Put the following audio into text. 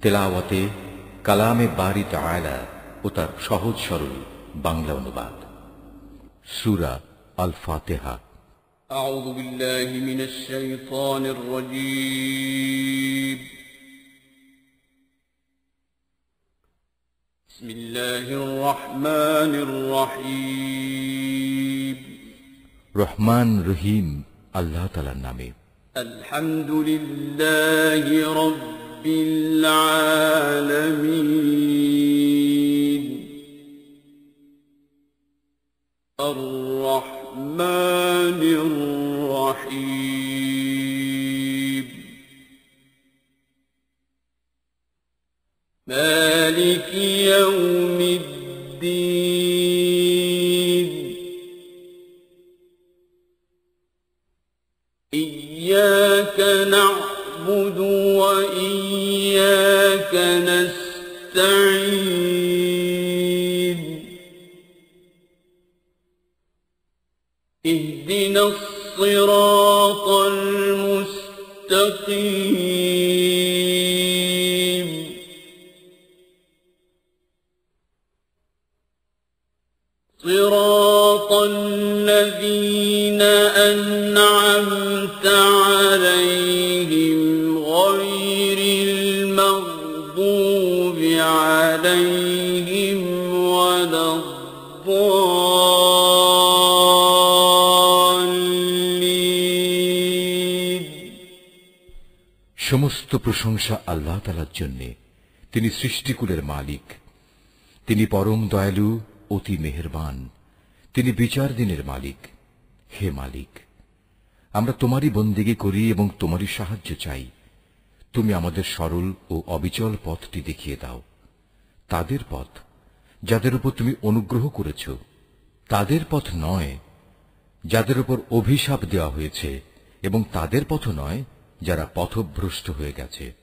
তেলাওয়াতে কালামে বারি তাআলা ও তার সহজ সরল বাংলা অনুবাদ। সূরা আল ফাতিহা। أعوذ بالله من الشيطان الرجيم. بسم الله الرحمن الرحيم. রহমান রহিম আল্লাহ তাআলার নামে। الحمد لله رب العالمين. الرحمن الرحيم. مالك يوم الدين. إياك نعبد وإياك نستعين. اهدنا الصراط المستقيم. صراط الذين أنعمت عليهم غير المغضوب عليهم ولا الضالين. সমস্ত প্রশংসা আল্লাহ তাআলার জন্য। তিনি সৃষ্টিকুলের মালিক। তিনি পরম দয়ালু, অতি মেহেরবান। তিনি বিচার দিনের মালিক। হে মালিক, আমরা তোমারই বন্দেগী করি এবং তোমারই সাহায্য চাই। তুমি আমাদের সরল ও অবিচল পথটি দেখিয়ে দাও। তাদের পথ যাদের উপর তুমি অনুগ্রহ করেছ, তাদের পথ নয় যাদের উপর অভিশাপ দেওয়া হয়েছে, এবং তাদের পথ নয় যারা পথভ্রষ্ট হয়ে গেছে।